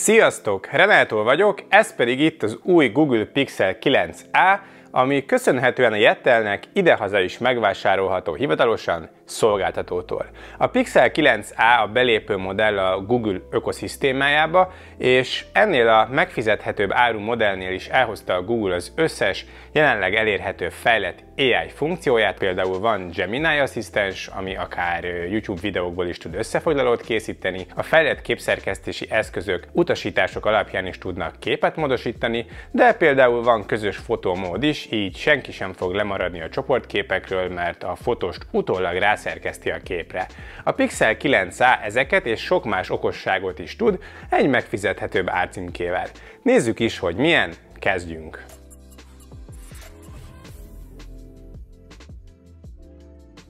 Sziasztok! Renától vagyok, ez pedig itt az új Google Pixel 9a, ami köszönhetően a Yettelnek idehaza is megvásárolható hivatalosan szolgáltatótól. A Pixel 9a a belépő modell a Google ökoszisztémájába, és ennél a megfizethetőbb áru modellnél is elhozta a Google az összes jelenleg elérhető fejlett AI funkcióját, például van Gemini asszisztens, ami akár YouTube videókból is tud összefoglalót készíteni, a fejlett képszerkesztési eszközök utasítások alapján is tudnak képet módosítani, de például van közös fotómód is, így senki sem fog lemaradni a csoportképekről, mert a fotóst utólag rászerkeszti a képre. A Pixel 9a ezeket és sok más okosságot is tud egy megfizethetőbb árcímkével. Nézzük is, hogy milyen, kezdjünk!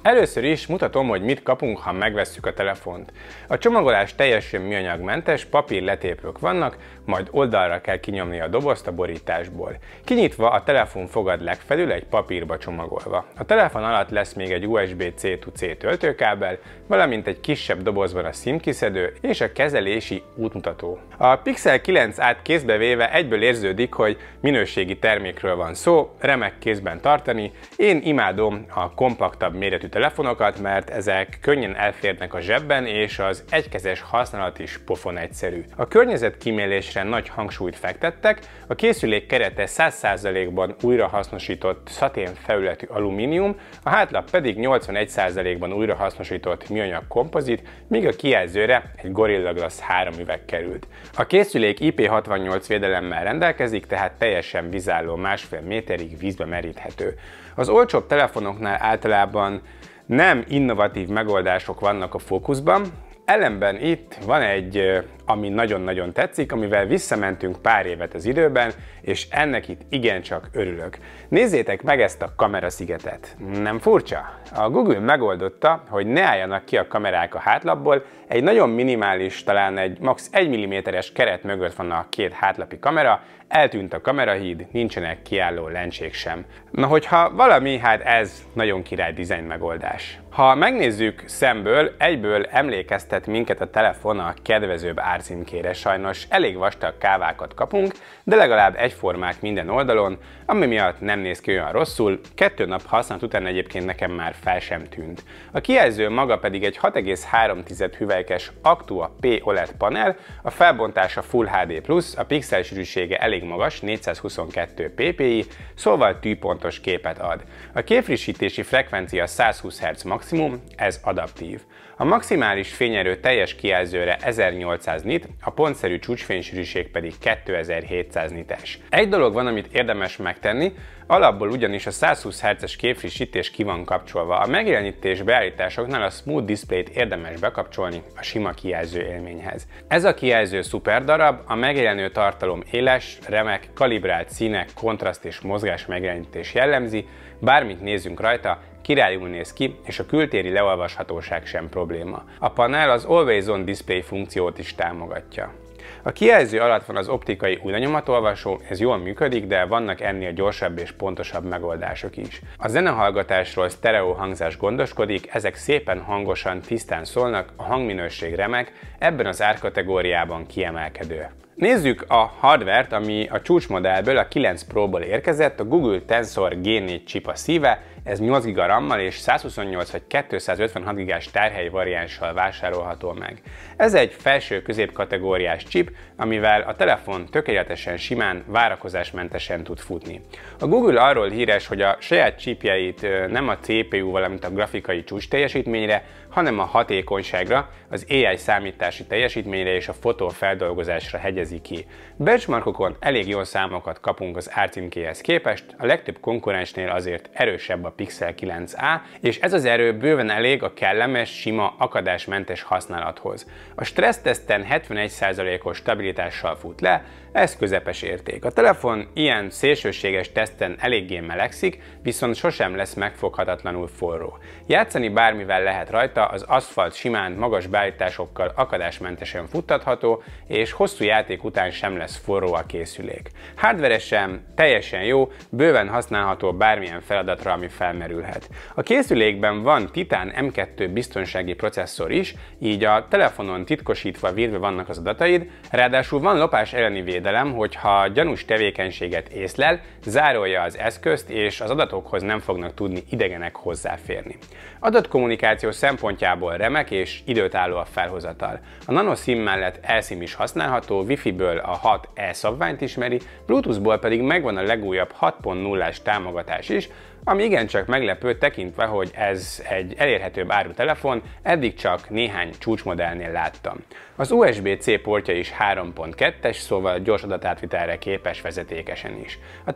Először is mutatom, hogy mit kapunk, ha megvesszük a telefont. A csomagolás teljesen műanyagmentes, papírletépők vannak, majd oldalra kell kinyomni a dobozt a borításból. Kinyitva a telefon fogad legfelül egy papírba csomagolva. A telefon alatt lesz még egy USB-C-to-C töltőkábel, valamint egy kisebb dobozban a SIM kiszedő és a kezelési útmutató. A Pixel 9a-t kézbe véve egyből érződik, hogy minőségi termékről van szó, remek kézben tartani. Én imádom a kompaktabb méretű telefonokat, mert ezek könnyen elférnek a zsebben, és az egykezes használat is pofon egyszerű. A környezetkímélésre nagy hangsúlyt fektettek, a készülék kerete 100%-ban újrahasznosított szatén felületű alumínium, a hátlap pedig 81%-ban újrahasznosított műanyag kompozit, míg a kijelzőre egy Gorilla Glass 3 üveg került. A készülék IP68 védelemmel rendelkezik, tehát teljesen vízálló, 1,5 méterig vízbe meríthető. Az olcsóbb telefonoknál általában nem innovatív megoldások vannak a fókuszban, ellenben itt van egy, ami nagyon-nagyon tetszik, amivel visszamentünk pár évet az időben, és ennek itt igencsak örülök. Nézzétek meg ezt a kameraszigetet. Nem furcsa? A Google megoldotta, hogy ne álljanak ki a kamerák a hátlapból, egy nagyon minimális, talán egy max. 1 mm-es keret mögött van a két hátlapi kamera, eltűnt a kamerahíd, nincsenek kiálló lencsék sem. Na hogyha valami, hát ez nagyon király dizájn megoldás. Ha megnézzük szemből, egyből emlékeztet minket a telefon a kedvezőbb árcímkére. Sajnos elég vastag kávákat kapunk, de legalább egyformák minden oldalon, ami miatt nem néz ki olyan rosszul, 2 nap használat után egyébként nekem már fel sem tűnt. A kijelző maga pedig egy 6,3 hüvelykes Actua P OLED panel, a felbontása Full HD+, a pixel sűrűsége elég magas, 422 ppi, szóval tűpontos képet ad. A képfrissítési frekvencia 120 Hz maximum, ez adaptív. A maximális fényerő teljes kijelzőre 1800 nit, a pontszerű csúcsfénysűrűség pedig 2700 nites. Egy dolog van, amit érdemes megtenni, alapból ugyanis a 120 Hz-es képfrissítés ki van kapcsolva. A megjelenítés beállításoknál a Smooth Display-t érdemes bekapcsolni a sima kijelző élményhez. Ez a kijelző szuper darab, a megjelenő tartalom éles, remek, kalibrált színek, kontraszt és mozgás megjelenítés jellemzi, bármit nézzünk rajta, királyul néz ki, és a kültéri leolvashatóság sem probléma. A panel az Always On Display funkciót is támogatja. A kijelző alatt van az optikai újranyomatolvasó, ez jól működik, de vannak ennél gyorsabb és pontosabb megoldások is. A zenehallgatásról sztereó hangzás gondoskodik, ezek szépen hangosan, tisztán szólnak, a hangminőség remek, ebben az árkategóriában kiemelkedő. Nézzük a hardvert, ami a csúcsmodellből, a 9 Pro-ból érkezett, a Google Tensor G4 chip a szíve, ez 8 GB RAM-mal és 128 vagy 256 GB-s tárhely variánssal vásárolható meg. Ez egy felső középkategóriás chip, amivel a telefon tökéletesen simán, várakozásmentesen tud futni. A Google arról híres, hogy a saját chipjeit nem a CPU, valamint a grafikai csúcs teljesítményre, hanem a hatékonyságra, az AI számítási teljesítményre és a fotófeldolgozásra hegyezi ki. Benchmarkokon elég jó számokat kapunk az árcímkéhez képest, a legtöbb konkurensnél azért erősebb a Pixel 9a, és ez az erő bőven elég a kellemes, sima, akadásmentes használathoz. A stressztesten 71%-os stabilitással fut le, ez közepes érték. A telefon ilyen szélsőséges teszten eléggé melegszik, viszont sosem lesz megfoghatatlanul forró. Játszani bármivel lehet rajta, az aszfalt simán, magas beállításokkal akadásmentesen futtatható, és hosszú játék után sem lesz forró a készülék. Hardveresen teljesen jó, bőven használható bármilyen feladatra, ami felmerülhet. A készülékben van Titan M2 biztonsági processzor is, így a telefonon titkosítva vírve vannak az adataid, ráadásul van lopás elleni védelem, hogyha gyanús tevékenységet észlel, zárolja az eszközt, és az adatokhoz nem fognak tudni idegenek hozzáférni. Adatkommunikáció szempontjából remek és időtálló a felhozatal. A Nano SIM mellett eSIM is használható, Wi-Fi-ből a 6E szabványt ismeri, Bluetooth-ból pedig megvan a legújabb 6.0-ás támogatás is, ami igencsak meglepő tekintve, hogy ez egy elérhetőbb áru telefon, eddig csak néhány csúcsmodellnél láttam. Az USB-C portja is 3.2-es, szóval gyors adatátvitelre képes vezetékesen is. A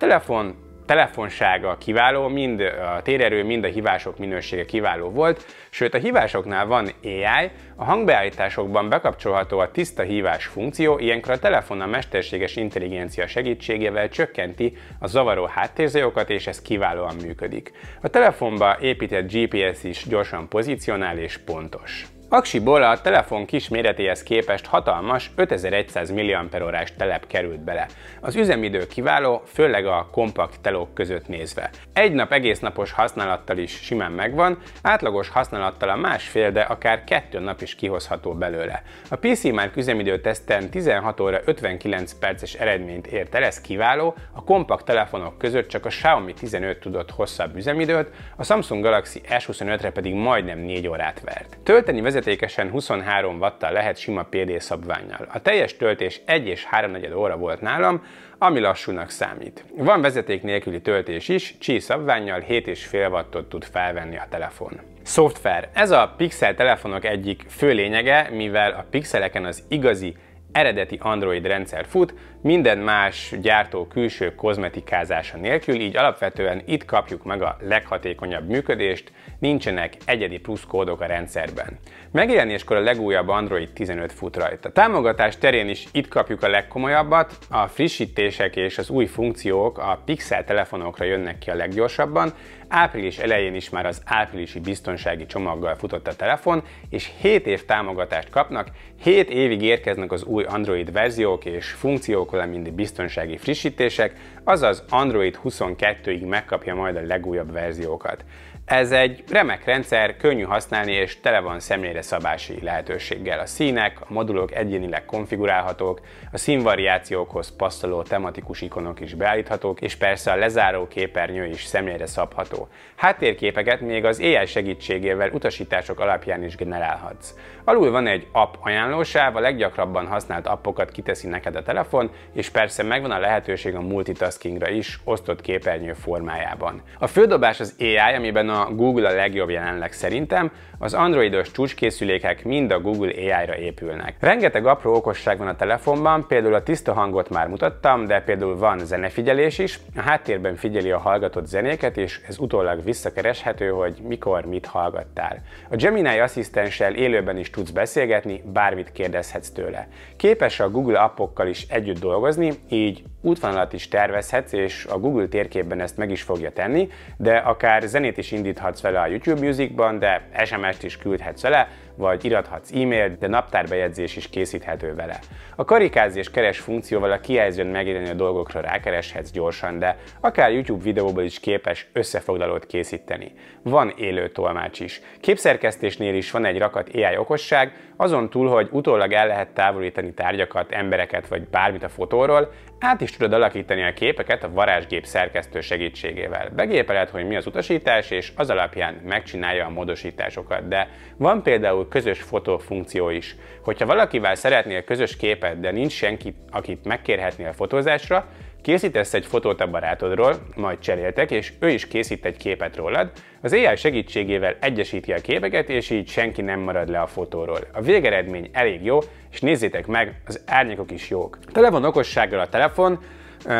telefonsága kiváló, mind a térerő, mind a hívások minősége kiváló volt, sőt a hívásoknál van AI, a hangbeállításokban bekapcsolható a tiszta hívás funkció, ilyenkor a telefon a mesterséges intelligencia segítségével csökkenti a zavaró háttérzajokat, és ez kiválóan működik. A telefonba épített GPS is gyorsan pozícionál és pontos. Aksiból a telefon kis méretéhez képest hatalmas 5100 mAh-órás telep került bele. Az üzemidő kiváló, főleg a kompakt telók között nézve. Egy nap egésznapos használattal is simán megvan, átlagos használattal a másfél, de akár 2 nap is kihozható belőle. A PC Mark üzemidő teszten 16 óra 59 perces eredményt ért el, ez kiváló, a kompakt telefonok között csak a Xiaomi 15 tudott hosszabb üzemidőt, a Samsung Galaxy S25-re pedig majdnem 4 órát vert. Tölteni vezetékesen 23 wattal lehet sima PD szabvánnyal. A teljes töltés 1 és 3/4 óra volt nálam, ami lassúnak számít. Van vezeték nélküli töltés is, Qi szabvánnyal 7,5 wattot tud felvenni a telefon. Szoftver. Ez a Pixel telefonok egyik fő lényege, mivel a pixeleken az igazi eredeti Android rendszer fut, minden más gyártó külső kozmetikázása nélkül, így alapvetően itt kapjuk meg a leghatékonyabb működést, nincsenek egyedi plusz kódok a rendszerben. Megjelenéskor a legújabb Android 15 fut rajta. A támogatás terén is itt kapjuk a legkomolyabbat, a frissítések és az új funkciók a Pixel telefonokra jönnek ki a leggyorsabban, április elején is már az áprilisi biztonsági csomaggal futott a telefon, és 7 év támogatást kapnak, 7 évig érkeznek az új Android verziók és funkciók, valamint biztonsági frissítések, azaz Android 22-ig megkapja majd a legújabb verziókat. Ez egy remek rendszer, könnyű használni és tele van személyre szabási lehetőséggel. A színek, a modulok egyénileg konfigurálhatók, a színvariációkhoz passzoló tematikus ikonok is beállíthatók, és persze a lezáró képernyő is személyre szabható. Háttérképeket még az AI segítségével utasítások alapján is generálhatsz. Alul van egy app ajánlósáv, a leggyakrabban használt appokat kiteszi neked a telefon, és persze megvan a lehetőség a multitaskingra is, osztott képernyő formájában. A fődobás az AI, amiben a Google a legjobb jelenleg szerintem, az androidos csúcskészülékek mind a Google AI-ra épülnek. Rengeteg apró okosság van a telefonban, például a tiszta hangot már mutattam, de például van zenefigyelés is, a háttérben figyeli a hallgatott zenéket, és ez utólag visszakereshető, hogy mikor mit hallgattál. A Gemini asszisztenssel élőben is tudsz beszélgetni, bármit kérdezhetsz tőle. Képes a Google appokkal is együtt dolgozni, így útvonalat is tervezhetsz, és a Google térképben ezt meg is fogja tenni, de akár zenét is indíthatsz vele a YouTube Musicban, de SMS-t is küldhetsz vele, vagy irathatsz e-mailt, de naptárbejegyzés is készíthető vele. A karikáz és keres funkcióval a kijelzőn megjelenő dolgokra rákereshetsz gyorsan, de akár YouTube videóból is képes összefoglalót készíteni. Van élő tolmács is. Képszerkesztésnél is van egy rakat AI okosság, azon túl, hogy utólag el lehet távolítani tárgyakat, embereket vagy bármit a fotóról, át is tudod alakítani a képeket a varázsgép szerkesztő segítségével. Begépeled, hogy mi az utasítás, és az alapján megcsinálja a módosításokat, de van például közös fotó funkció is. Hogyha valakivel szeretnél közös képet, de nincs senki, akit megkérhetnél fotózásra, készítesz egy fotót a barátodról, majd cseréltek, és ő is készít egy képet rólad, az AI segítségével egyesíti a képeket, és így senki nem marad le a fotóról. A végeredmény elég jó, és nézzétek meg, az árnyékok is jók. Tele van okossággal a telefon,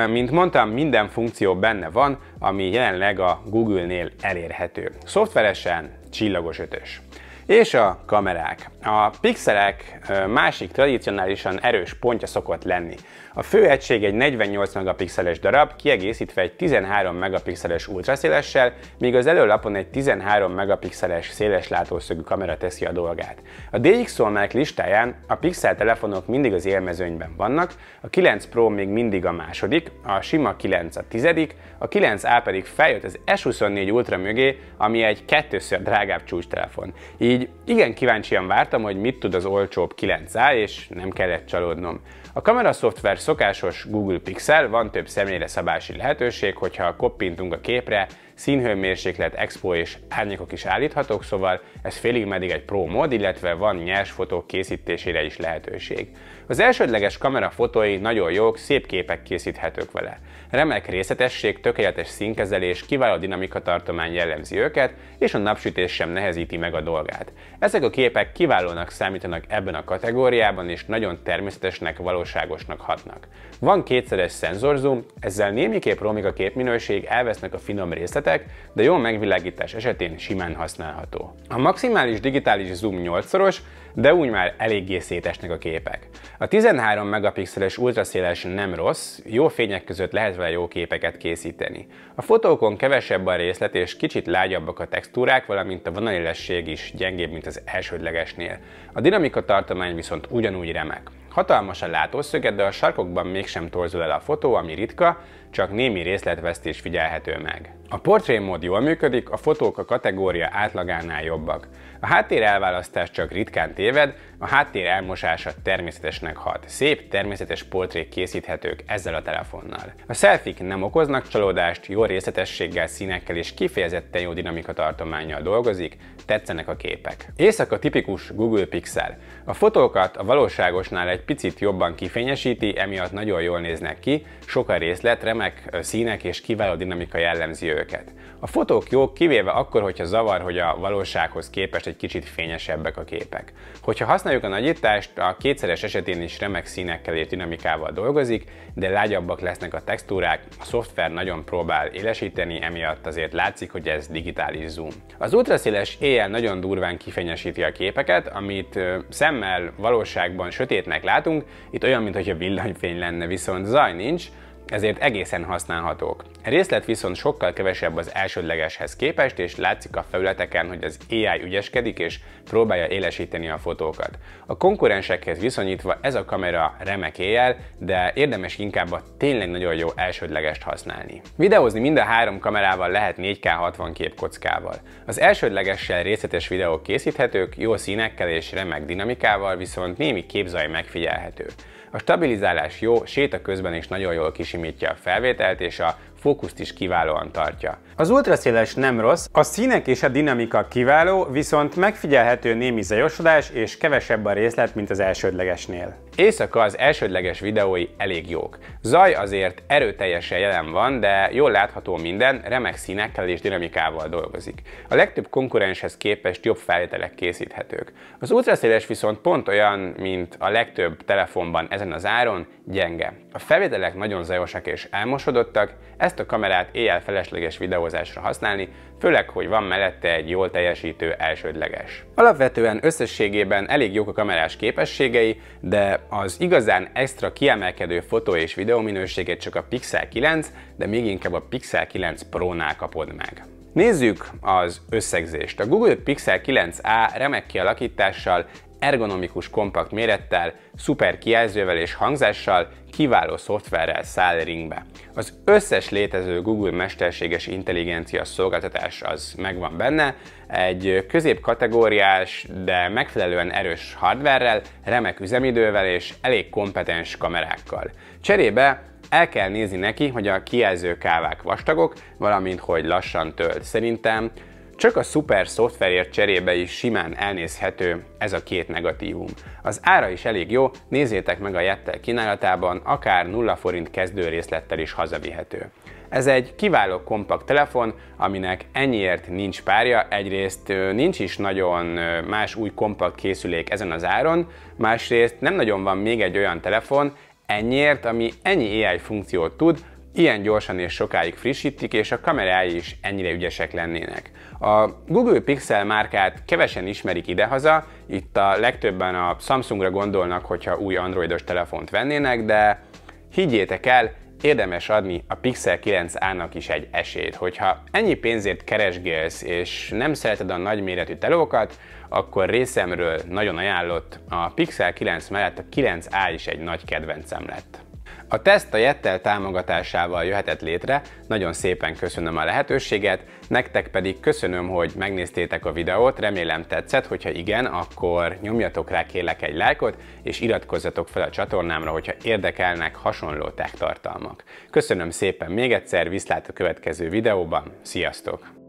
mint mondtam, minden funkció benne van, ami jelenleg a Google-nél elérhető. Szoftveresen csillagos 5-ös. És a kamerák. A pixelek másik tradicionálisan erős pontja szokott lenni. A fő egység egy 48 megapixeles darab, kiegészítve egy 13 megapixeles ultraszélessel, míg az előlapon egy 13 megapixeles széles látószögű kamera teszi a dolgát. A DxOMark listáján a Pixel telefonok mindig az élmezőnyben vannak, a 9 Pro még mindig a második, a sima 9 a tizedik, a 9A pedig feljött az S24 Ultra mögé, ami egy kettőször drágább csúcstelefon. Így igen kíváncsian vártam, hogy mit tud az olcsóbb 9A, és nem kellett csalódnom. A kameraszoftver szokásos Google Pixel, van több szemlélyre szabási lehetőség, hogyha koppintunk a képre, színhőmérséklet, expo és árnyékok is állíthatók, szóval ez félig meddig egy Pro mód, illetve van nyers fotók készítésére is lehetőség. Az elsődleges kamera fotói nagyon jók, szép képek készíthetők vele. Remek részletesség, tökéletes színkezelés, kiváló dinamikatartomány jellemzi őket, és a napsütés sem nehezíti meg a dolgát. Ezek a képek kiválónak számítanak ebben a kategóriában, és nagyon természetesnek, valóságosnak hatnak. Van kétszeres szenzorzoom, ezzel némiképp romlik a képminőség, elvesznek a finom részletek, de jó megvilágítás esetén simán használható. A maximális digitális zoom 8-szoros, de úgy már eléggé szétesnek a képek. A 13 megapixeles ultraszéles nem rossz, jó fények között lehet vele jó képeket készíteni. A fotókon kevesebb a részlet és kicsit lágyabbak a textúrák, valamint a vonalélesség is gyengébb, mint az elsődlegesnél. A dinamikatartomány viszont ugyanúgy remek. Hatalmas a látószöge, de a sarkokban mégsem torzul el a fotó, ami ritka, csak némi részletvesztés figyelhető meg. A portré mód jól működik, a fotók a kategória átlagánál jobbak. A háttér elválasztás csak ritkán téved, a háttér elmosása természetesnek hat. Szép, természetes portrék készíthetők ezzel a telefonnal. A selfie-k nem okoznak csalódást, jó részletességgel, színekkel és kifejezetten jó dinamikatartománnyal dolgozik, tetszenek a képek. Éjszaka tipikus Google Pixel. A fotókat a valóságosnál egy picit jobban kifényesíti, emiatt nagyon jól néznek ki, sok a részlet, remek színek és kiváló dinamika jellemzi őket. A fotók jók, kivéve akkor, hogyha zavar, hogy a valósághoz képest egy kicsit fényesebbek a képek. Hogyha használjuk a nagyítást, a kétszeres esetén is remek színekkel és dinamikával dolgozik, de lágyabbak lesznek a textúrák, a szoftver nagyon próbál élesíteni, emiatt azért látszik, hogy ez digitális zoom. Az ultraszéles éjjel nagyon durván kifényesíti a képeket, amit szemmel valóságban sötétnek látunk, itt olyan, mintha villanyfény lenne, viszont zaj nincs, ezért egészen használhatók. A részlet viszont sokkal kevesebb az elsődlegeshez képest, és látszik a felületeken, hogy az AI ügyeskedik és próbálja élesíteni a fotókat. A konkurensekhez viszonyítva ez a kamera remek éjjel, de érdemes inkább a tényleg nagyon jó elsődlegest használni. Videózni mind a három kamerával lehet 4K 60 képkockával. Az elsődlegessel részletes videók készíthetők, jó színekkel és remek dinamikával, viszont némi képzaj megfigyelhető. A stabilizálás jó, séta közben is nagyon jól kisimítja a felvételt, és a fókuszt is kiválóan tartja. Az ultraszéles nem rossz, a színek és a dinamika kiváló, viszont megfigyelhető némi zajosodás és kevesebb a részlet, mint az elsődlegesnél. Éjszaka az elsődleges videói elég jók. Zaj azért erőteljesen jelen van, de jól látható minden, remek színekkel és dinamikával dolgozik. A legtöbb konkurenshez képest jobb felvételek készíthetők. Az ultraszéles viszont pont olyan, mint a legtöbb telefonban ezen az áron, gyenge. A felvételek nagyon zajosak és elmosodottak, ezt a kamerát éjjel felesleges videózásra használni, főleg, hogy van mellette egy jól teljesítő elsődleges. Alapvetően összességében elég jók a kamerás képességei, de az igazán extra kiemelkedő fotó és videó minőséget csak a Pixel 9, de még inkább a Pixel 9 Pro-nál kapod meg. Nézzük az összegzést. A Google Pixel 9a remek kialakítással, ergonomikus kompakt mérettel, szuper kijelzővel és hangzással, kiváló szoftverrel száll ringbe. Az összes létező Google mesterséges intelligencia szolgáltatás az megvan benne, egy középkategóriás, de megfelelően erős hardverrel, remek üzemidővel és elég kompetens kamerákkal. Cserébe el kell nézni neki, hogy a kijelzőkávák vastagok, valamint hogy lassan tölt. Szerintem csak a szuper szoftverért cserébe is simán elnézhető ez a két negatívum. Az ára is elég jó, nézzétek meg a Yettel kínálatában, akár 0 forint kezdő részlettel is hazavihető. Ez egy kiváló kompakt telefon, aminek ennyiért nincs párja, egyrészt nincs is nagyon más új kompakt készülék ezen az áron, másrészt nem nagyon van még egy olyan telefon ennyiért, ami ennyi AI funkciót tud, ilyen gyorsan és sokáig frissítik, és a kamerái is ennyire ügyesek lennének. A Google Pixel márkát kevesen ismerik idehaza, itt a legtöbben a Samsungra gondolnak, hogyha új androidos telefont vennének, de higgyétek el, érdemes adni a Pixel 9a-nak is egy esélyt. Hogyha ennyi pénzért keresgélsz és nem szereted a nagyméretű telókat, akkor részemről nagyon ajánlott, a Pixel 9 mellett a 9a is egy nagy kedvencem lett. A teszt a Yettel támogatásával jöhetett létre, nagyon szépen köszönöm a lehetőséget, nektek pedig köszönöm, hogy megnéztétek a videót, remélem tetszett, hogyha igen, akkor nyomjatok rá kérlek egy lájkot, és iratkozzatok fel a csatornámra, hogyha érdekelnek hasonló tech tartalmak. Köszönöm szépen még egyszer, viszlát a következő videóban, sziasztok!